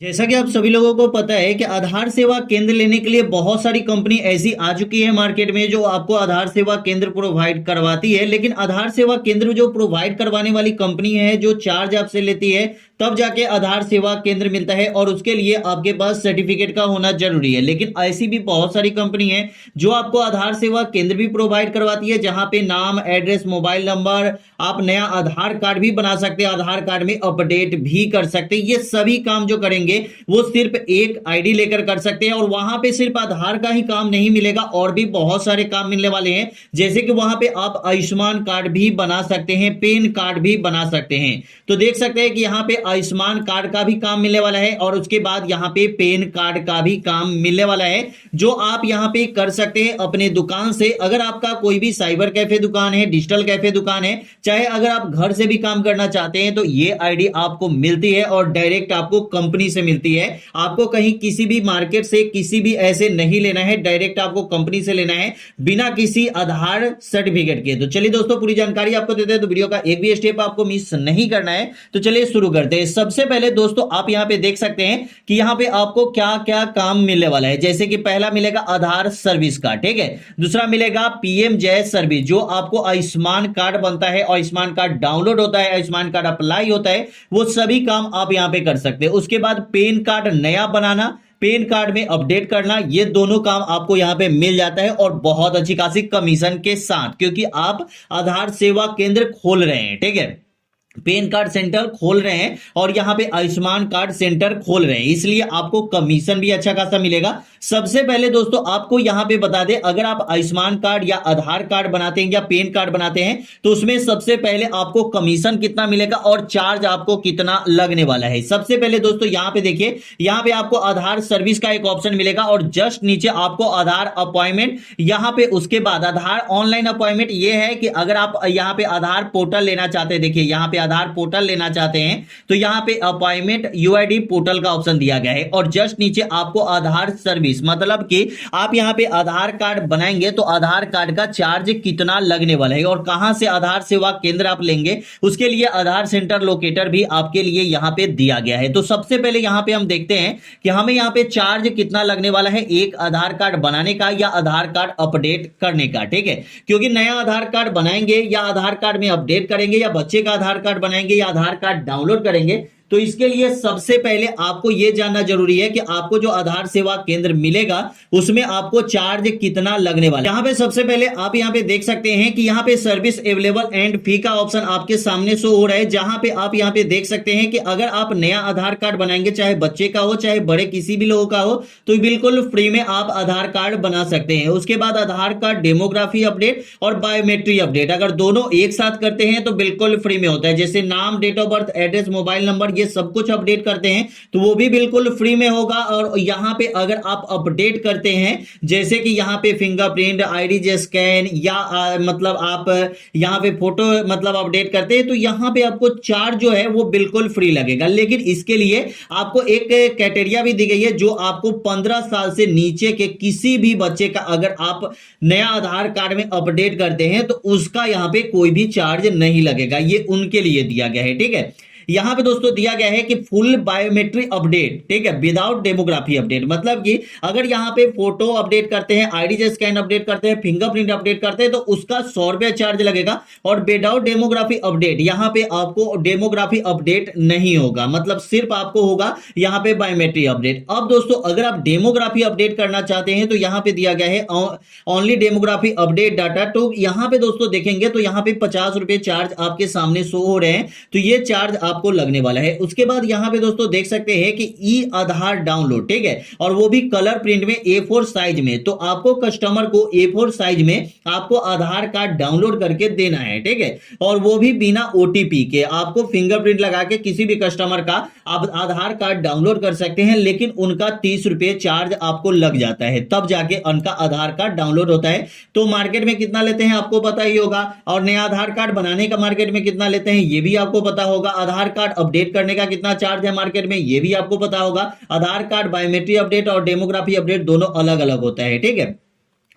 जैसा कि आप सभी लोगों को पता है कि आधार सेवा केंद्र लेने के लिए बहुत सारी कंपनी ऐसी आ चुकी है मार्केट में जो आपको आधार सेवा केंद्र प्रोवाइड करवाती है। लेकिन आधार सेवा केंद्र जो प्रोवाइड करवाने वाली कंपनी है जो चार्ज आपसे लेती है तब जाके आधार सेवा केंद्र मिलता है और उसके लिए आपके पास सर्टिफिकेट का होना जरूरी है। लेकिन ऐसी भी बहुत सारी कंपनी है जो आपको आधार सेवा केंद्र भी प्रोवाइड करवाती है, जहां पे नाम, एड्रेस, मोबाइल नंबर, आप नया आधार कार्ड भी बना सकते हैं, आधार कार्ड में अपडेट भी कर सकते हैं। ये सभी काम जो करेंगे वो सिर्फ एक आईडी लेकर कर सकते हैं। और वहां पे सिर्फ आधार का ही काम नहीं मिलेगा, और भी बहुत सारे काम मिलने वाले हैं। जैसे कि वहां पे आप आयुष्मान कार्ड भी बना सकते हैं, पैन कार्ड भी बना सकते हैं। तो देख सकते हैं कि यहाँ पे आयुष्मान कार्ड का भी काम मिलने वाला है और उसके बाद यहाँ पे पैन कार्ड का भी काम मिलने वाला है, जो आप यहाँ पे कर सकते हैं अपने दुकान से। अगर आपका कोई भी साइबर कैफे दुकान है, डिजिटल कैफे दुकान है, चाहे अगर आप घर से भी काम करना चाहते हैं, तो ये आईडी आपको मिलती है और डायरेक्ट आपको कंपनी से मिलती है। आपको कहीं किसी भी मार्केट से किसी भी ऐसे नहीं लेना है, डायरेक्ट आपको कंपनी से लेना है बिना किसी आधार सर्टिफिकेट के। तो चलिए दोस्तों, पूरी जानकारी आपको देते हैं, तो वीडियो का एक भी स्टेप आपको मिस नहीं करना है। तो चलिए शुरू करते हैं। सबसे पहले दोस्तों आप यहां पे देख सकते हैं कि यहां पे आपको क्या क्या काम मिलने वाला है। जैसे कि पहला मिलेगा आधार सर्विस कार्ड, ठीक है। दूसरा मिलेगा पीएम जय सर्विस, जो आपको आयुष्मान कार्ड बनता है, आयुष्मान कार्ड डाउनलोड होता है, आयुष्मान कार्ड अप्लाई होता है, वो सभी काम आप यहां पे कर सकते हैं। उसके बाद पैन कार्ड नया बनाना, पैन कार्ड में अपडेट करना, ये दोनों काम आपको यहां पे मिल जाता है और बहुत अच्छी खासी कमीशन के साथ, क्योंकि आप आधार सेवा केंद्र खोल रहे हैं, ठीक है। पैन कार्ड सेंटर खोल रहे हैं और यहां पे आयुष्मान कार्ड सेंटर खोल रहे हैं, इसलिए आपको कमीशन भी अच्छा खासा मिलेगा। सबसे पहले दोस्तों आपको यहां पे बता दें, अगर आप आयुष्मान कार्ड या आधार कार्ड बनाते हैं या पैन कार्ड बनाते हैं तो उसमें सबसे पहले आपको कमीशन कितना मिलेगा और चार्ज आपको कितना लगने वाला है। सबसे पहले दोस्तों यहां पे देखिए, यहां पे आपको आधार सर्विस का एक ऑप्शन मिलेगा और जस्ट नीचे आपको आधार अपॉइंटमेंट, यहां पे उसके बाद आधार ऑनलाइन अपॉइंटमेंट। ये है कि अगर आप यहां पे आधार पोर्टल लेना चाहते हैं, देखिए यहां पे आधार पोर्टल लेना चाहते हैं तो यहां पे अपॉइंटमेंट यूआईडी पोर्टल का ऑप्शन दिया गया है और जस्ट नीचे आपको आधार सर्विस, मतलब कि आप यहां पे आधार कार्ड बनाएंगे तो आधार कार्ड का चार्ज कितना लगने वाला है और कहां से आधार सेवा केंद्र आप लेंगे, उसके लिए आधार सेंटर लोकेटर भी आपके लिए यहां पे दिया गया है। तो सबसे पहले यहां पे हम देखते हैं कि हमें यहां पे चार्ज कितना लगने वाला है एक आधार कार्ड बनाने का या आधार कार्ड अपडेट करने का, ठीक है। क्योंकि नया आधार कार्ड बनाएंगे या आधार कार्ड में अपडेट करेंगे या बच्चे का आधार कार्ड बनाएंगे या आधार कार्ड डाउनलोड करेंगे, तो इसके लिए सबसे पहले आपको यह जानना जरूरी है कि आपको जो आधार सेवा केंद्र मिलेगा उसमें आपको चार्ज कितना लगने वाला है। यहां पे सबसे पहले आप यहां पे देख सकते हैं कि यहां पे सर्विस अवेलेबल एंड फी का ऑप्शन आपके सामने शो हो रहा है, जहां पे आप यहां पे देख सकते हैं कि अगर आप नया आधार कार्ड बनाएंगे, चाहे बच्चे का हो चाहे बड़े किसी भी लोगों का हो, तो बिल्कुल फ्री में आप आधार कार्ड बना सकते हैं। उसके बाद आधार कार्ड डेमोग्राफी अपडेट और बायोमेट्रिक अपडेट, अगर दोनों एक साथ करते हैं तो बिल्कुल फ्री में होता है। जैसे नाम, date of birth, address, mobile number, ये सब कुछ अपडेट करते हैं तो वो भी बिल्कुल फ्री में होगा। और यहां पे अगर आप अपडेट करते हैं, जैसे कि यहां पे फिंगरप्रिंट, आईडी स्कैन या मतलब आप यहां पे फोटो मतलब अपडेट करते हैं, तो यहां पे आपको चार्ज जो है वो बिल्कुल फ्री लगेगा। लेकिन इसके लिए आपको एक क्राइटेरिया भी दी गई है, जो आपको 15 साल से नीचे के किसी भी बच्चे का अगर आप नया आधार कार्ड में अपडेट करते हैं तो उसका यहां पे कोई भी चार्ज नहीं लगेगा, ये उनके लिए दिया गया है, ठीक है। यहां पे दोस्तों दिया गया है कि फुल बायोमेट्रिक अपडेट, ठीक है, विदाउट डेमोग्राफी अपडेट, मतलब कि अगर यहां पे फोटो अपडेट करते हैं, आईडी स्कैन अपडेट करते हैं, फिंगरप्रिंट अपडेट करते हैं तो उसका 100 रुपया चार्ज लगेगा। और विदाउट डेमोग्राफी अपडेट, यहां पे आपको डेमोग्राफी अपडेट नहीं होगा, मतलब सिर्फ आपको होगा यहां पे बायोमेट्रिक अपडेट। अब दोस्तों अगर आप डेमोग्राफी अपडेट करना चाहते हैं तो यहां पे दिया गया है ओनली डेमोग्राफी अपडेट डाटा, तो यहां पे दोस्तों देखेंगे तो यहां पे 50 रुपए चार्ज आपके सामने शो हो रहे हैं, तो ये चार्ज आपको लगने वाला है। उसके बाद यहां पे दोस्तों देख सकते हैं कि ई आधार डाउनलोड, ठीक है, और वो भी कलर प्रिंट में A4 साइज में, तो आपको कस्टमर को A4 साइज में आपको आधार कार्ड डाउनलोड करके देना है, ठीक है, और वो भी बिना ओटीपी के। आपको फिंगरप्रिंट लगा के किसी भी कस्टमर का आप आधार कार्ड डाउनलोड कर सकते हैं, लेकिन उनका 30 रुपए चार्ज आपको लग जाता है, तब जाके उनका आधार कार्ड डाउनलोड होता है। तो मार्केट में कितना लेते हैं आपको पता ही होगा, और नया आधार कार्ड बनाने का मार्केट में कितना लेते हैं ये भी आपको पता होगा। आधार कार्ड अपडेट करने का कितना चार्ज है मार्केट में ये भी आपको पता होगा। आधार कार्ड बायोमेट्रिक अपडेट और डेमोग्राफी अपडेट दोनों अलग अलग होता है, ठीक है।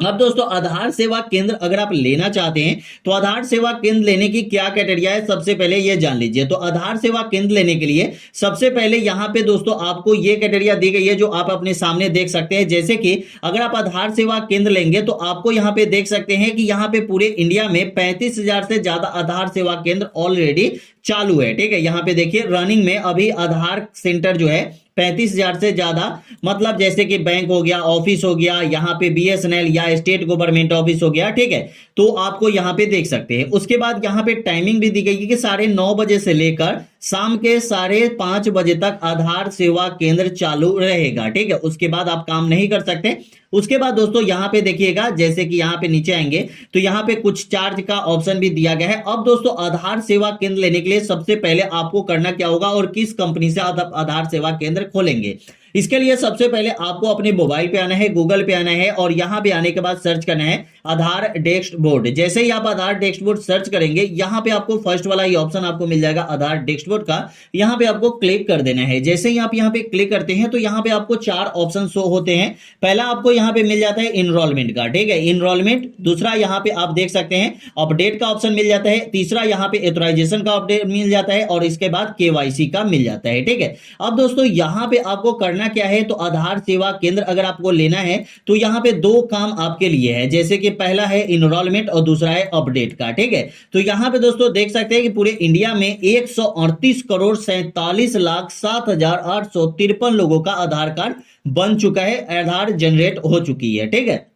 अब दोस्तों आधार सेवा केंद्र अगर आप लेना चाहते हैं तो आधार सेवा केंद्र लेने की क्या क्राइटेरिया है, सबसे पहले ये जान लीजिए। तो आधार सेवा केंद्र लेने के लिए सबसे पहले यहाँ पे दोस्तों आपको ये क्राइटेरिया दी गई है जो आप अपने सामने देख सकते हैं। जैसे कि अगर आप आधार सेवा केंद्र लेंगे तो आपको यहाँ पे देख सकते हैं कि यहाँ पे पूरे इंडिया में 35,000 से ज्यादा आधार सेवा केंद्र ऑलरेडी चालू है। ठीक है, यहाँ पे देखिए रनिंग में अभी आधार सेंटर जो है 35,000 से ज्यादा, मतलब जैसे कि बैंक हो गया, ऑफिस हो गया, यहाँ पे बीएसएनएल या स्टेट गवर्नमेंट ऑफिस हो गया। ठीक है, तो आपको यहाँ पे देख सकते हैं। उसके बाद यहाँ पे टाइमिंग भी दी गई है कि 9:30 बजे से लेकर शाम के 5:30 बजे तक आधार सेवा केंद्र चालू रहेगा। ठीक है, उसके बाद आप काम नहीं कर सकते। उसके बाद दोस्तों यहाँ पे देखिएगा, जैसे कि यहाँ पे नीचे आएंगे तो यहाँ पे कुछ चार्ज का ऑप्शन भी दिया गया है। अब दोस्तों आधार सेवा केंद्र लेने के लिए सबसे पहले आपको करना क्या होगा और किस कंपनी से आप आधार सेवा केंद्र खोलेंगे, इसके लिए सबसे पहले आपको अपने मोबाइल पे आना है, गूगल पे आना है और यहां पे आने के बाद सर्च करना है आधार डैशबोर्ड। जैसे ही आप आधार डैशबोर्ड सर्च करेंगे यहां पे आपको फर्स्ट वाला ये ऑप्शन आपको मिल जाएगा आधार डैशबोर्ड का, यहां पे आपको क्लिक कर देना है। जैसे ही आप यहां पे क्लिक करते हैं तो यहां पे आपको 4 ऑप्शन शो होते हैं। पहला आपको यहां पे मिल जाता है इनरोलमेंट का, ठीक है, इनरोलमेंट। दूसरा यहां पे आप देख सकते हैं अपडेट का ऑप्शन मिल जाता है। तीसरा यहां पे ऑथराइजेशन का अपडेट मिल जाता है और इसके बाद केवाईसी का मिल जाता है। ठीक है, अब दोस्तों यहां पे आपको करना क्या है, तो आधार सेवा केंद्र अगर आपको लेना है तो यहां पे 2 काम आपके लिए है। जैसे कि पहला है इनरोलमेंट और दूसरा है अपडेट का। ठीक है, तो यहां पे दोस्तों देख सकते हैं कि पूरे इंडिया में 138 करोड़ 47 लाख 7,853 लोगों का आधार कार्ड बन चुका है, आधार जनरेट हो चुकी है। ठीक है,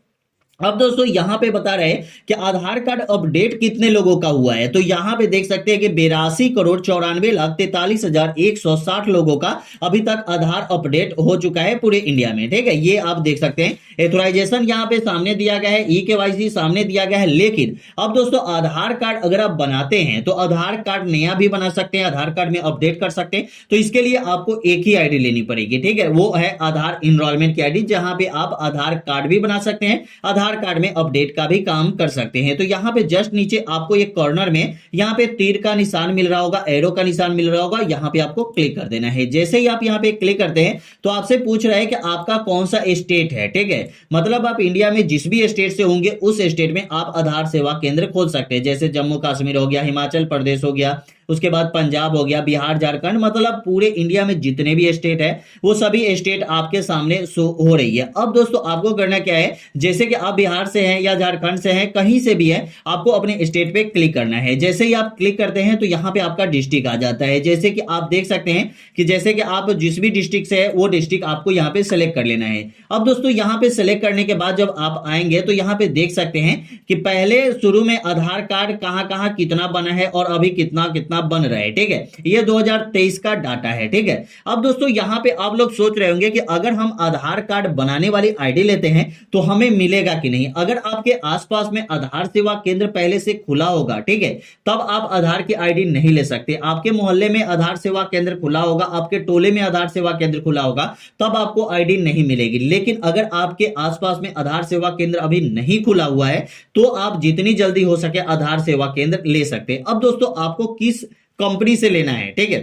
अब दोस्तों यहां पे बता रहे हैं कि आधार कार्ड अपडेट कितने लोगों का हुआ है, तो यहां पे देख सकते हैं कि 82 करोड़ 94 लाख 43,160 लोगों का अभी तक आधार अपडेट हो चुका है पूरे इंडिया में। ठीक है, ये आप देख सकते हैं। एथोराइजेशन यहां पे सामने दिया गया है, ई केवाईसी सामने दिया गया है। लेकिन अब दोस्तों आधार कार्ड अगर आप बनाते हैं तो आधार कार्ड नया भी बना सकते हैं, आधार कार्ड में अपडेट कर सकते हैं। तो इसके लिए आपको एक ही आईडी लेनी पड़ेगी। ठीक है, वो है आधार इनरोलमेंट की आईडी, जहां पे आप आधार कार्ड भी बना सकते हैं, आधार कार्ड में अपडेट का भी काम कर सकते हैं। तो यहां पे जस्ट नीचे आपको एक कॉर्नर में यहां पे तीर का निशान मिल रहा होगा, एरो का निशान मिल रहा होगा, यहां पे आपको क्लिक कर देना है। जैसे ही आप यहां पे क्लिक करते हैं तो आपसे पूछ रहा है कि आपका कौन सा स्टेट है। ठीक है, मतलब आप इंडिया में जिस भी स्टेट से होंगे उस स्टेट में आप आधार सेवा केंद्र खोल सकते हैं। जैसे जम्मू कश्मीर हो गया, हिमाचल प्रदेश हो गया, उसके बाद पंजाब हो गया, बिहार, झारखंड, मतलब पूरे इंडिया में जितने भी स्टेट है वो सभी स्टेट आपके सामने शो हो रही है। अब दोस्तों आपको करना क्या है, जैसे कि आप बिहार से हैं या झारखंड से हैं, कहीं से भी है, आपको अपने स्टेट पे क्लिक करना है। जैसे ही आप क्लिक करते हैं तो यहाँ पे आपका डिस्ट्रिक्ट आ जाता है। जैसे कि आप देख सकते हैं कि जैसे कि आप जिस भी डिस्ट्रिक्ट से है वो डिस्ट्रिक्ट आपको यहाँ पे सेलेक्ट कर लेना है। अब दोस्तों यहाँ पे सेलेक्ट करने के बाद जब आप आएंगे तो यहाँ पे देख सकते हैं कि पहले शुरू में आधार कार्ड कहां कहां कितना बना है और अभी कितना कितना बन रहा है। ठीक है, ये 2023 का डाटा है। ठीक है, अब दोस्तों यहां पे आप लोग सोच रहे होंगे कि अगर हम आधार कार्ड बनाने वाली आईडी लेते हैं तो हमें मिलेगा कि नहीं। अगर आपके आसपास में आधार सेवा केंद्र पहले से खुला होगा, ठीक है, तब आप आधार की आईडी नहीं ले सकते। आपके मोहल्ले में आधार सेवा केंद्र खुला होगा, आपके टोले में आधार सेवा केंद्र खुला होगा, तब आपको आईडी नहीं मिलेगी। लेकिन अगर आपके आसपास में आधार सेवा केंद्र अभी नहीं खुला हुआ है तो आप जितनी जल्दी हो सके आधार सेवा केंद्र ले सकते हैं। अब दोस्तों आपको किस कंपनी से लेना है, ठीक है,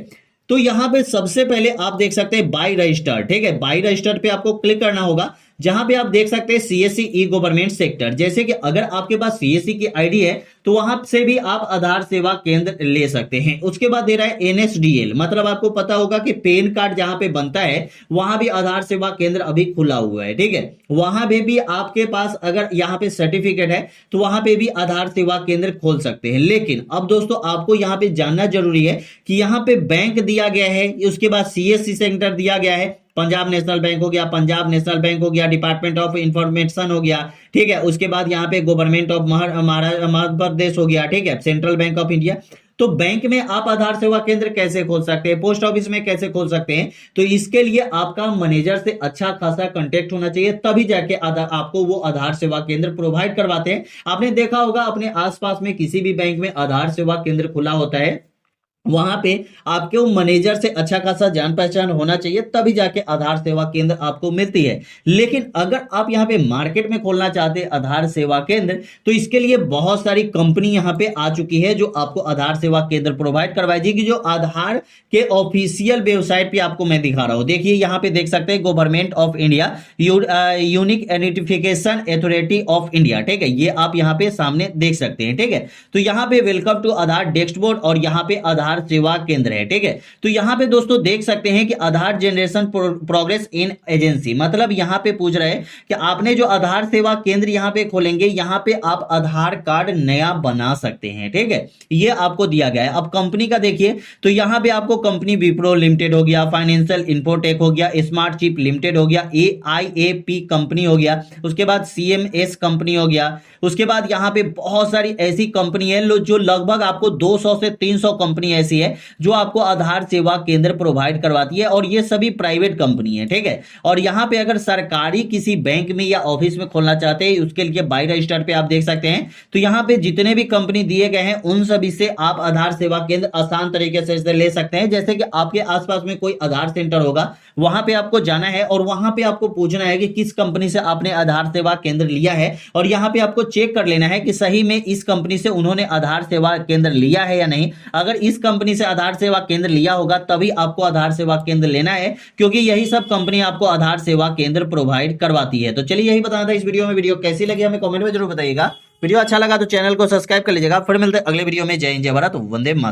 तो यहां पे सबसे पहले आप देख सकते हैं बाई रजिस्टर्ड। ठीक है, बाई रजिस्टर्ड पे आपको क्लिक करना होगा, जहां पे आप देख सकते हैं सीएससी ई गवर्नमेंट सेक्टर। जैसे कि अगर आपके पास सीएससी की आईडी है तो वहां से भी आप आधार सेवा केंद्र ले सकते हैं। उसके बाद दे रहा है एनएसडीएल, मतलब आपको पता होगा कि पैन कार्ड जहां पे बनता है वहां भी आधार सेवा केंद्र अभी खुला हुआ है। ठीक है, वहां पे भी आपके पास अगर यहाँ पे सर्टिफिकेट है तो वहां पे भी आधार सेवा केंद्र खोल सकते हैं। लेकिन अब दोस्तों आपको यहाँ पे जानना जरूरी है कि यहाँ पे बैंक दिया गया है, उसके बाद सीएससी सेंटर दिया गया है, पंजाब नेशनल बैंक हो गया, पंजाब नेशनल बैंक हो गया, डिपार्टमेंट ऑफ इंफॉर्मेशन हो गया। ठीक है, उसके बाद यहाँ पे गवर्नमेंट ऑफ मध्य प्रदेश हो गया। ठीक है, सेंट्रल बैंक ऑफ इंडिया। तो बैंक में आप आधार सेवा केंद्र कैसे खोल सकते हैं, पोस्ट ऑफिस में कैसे खोल सकते हैं, तो इसके लिए आपका मैनेजर से अच्छा खासा कांटेक्ट होना चाहिए, तभी जाके आपको वो आधार सेवा केंद्र प्रोवाइड करवाते हैं। आपने देखा होगा अपने आसपास में किसी भी बैंक में आधार सेवा केंद्र खुला होता है वहां पे आपके वो मैनेजर से अच्छा खासा जान पहचान होना चाहिए, तभी जाके आधार सेवा केंद्र आपको मिलती है। लेकिन अगर आप यहाँ पे मार्केट में खोलना चाहते हैं आधार सेवा केंद्र, तो इसके लिए बहुत सारी कंपनी यहाँ पे आ चुकी है जो आपको आधार सेवा केंद्र प्रोवाइड करवाएगी, जो आधार के ऑफिशियल वेबसाइट पे आपको मैं दिखा रहा हूं। देखिए यहाँ पे देख सकते हैं government of India unique identification authority of India, ठीक है, ये आप यहाँ पे सामने देख सकते हैं, ठीक है। तो यहाँ पे वेलकम टू आधार डैशबोर्ड और यहाँ पे आधार सेवा केंद्र है, ठीक है। तो यहाँ पे दोस्तों देख सकते हैं कि आधार जनरेशन प्रोग्रेस इन एजेंसी, मतलब यहाँ पे पूछ रहे हैं कि आपने जो आधार सेवा केंद्र यहाँ पे खोलेंगे, यहाँ पे आप आधार कार्ड नया बना सकते हैं, ठीक है, ये आपको दिया गया है। अब कंपनी का देखिए, तो यहाँ पे आपको कंपनी विप्रो लिमिटेड हो गया, फाइनेंशियल इन्फोटेक हो गया, स्मार्ट चिप लिमिटेड हो गया, AIAP कंपनी हो गया, उसके बाद CMS कंपनी हो गया, उसके बाद यहाँ पे बहुत सारी ऐसी कंपनी है जो लगभग आपको 200 से 300 कंपनी ऐसी है जो आपको आधार सेवा केंद्र प्रोवाइड करवाती है, और ये सभी प्राइवेट कंपनी है, ठीक है। और यहाँ पे अगर सरकारी किसी बैंक में या ऑफिस में खोलना चाहते हैं, उसके लिए बाय रजिस्टर पे आप देख सकते हैं, तो यहाँ पे जितने भी कंपनी दिए गए हैं उन सभी से आप आधार सेवा केंद्र आसान तरीके से ले सकते हैं। जैसे कि आपके आसपास में कोई आधार सेंटर होगा, वहां पे आपको जाना है और वहां पे आपको पूछना है कि किस कंपनी से आपने आधार सेवा केंद्र लिया है, और यहाँ पे आपको चेक कर लेना है कि सही में इस कंपनी से उन्होंने आधार सेवा केंद्र लिया है या नहीं। अगर इस कंपनी से आधार सेवा केंद्र लिया होगा तभी आपको आधार सेवा केंद्र लेना है, क्योंकि यही सब कंपनी आपको आधार सेवा केंद्र प्रोवाइड करवाती है। तो चलिए यही बताना था इस वीडियो में। वीडियो कैसी लगी हमें कमेंट में जरूर बताइएगा। वीडियो अच्छा लगा तो चैनल को सब्सक्राइब कर लीजिएगा। फिर मिलते हैं अगले वीडियो में। जय हिंद जय भारत, वंदे मातरम।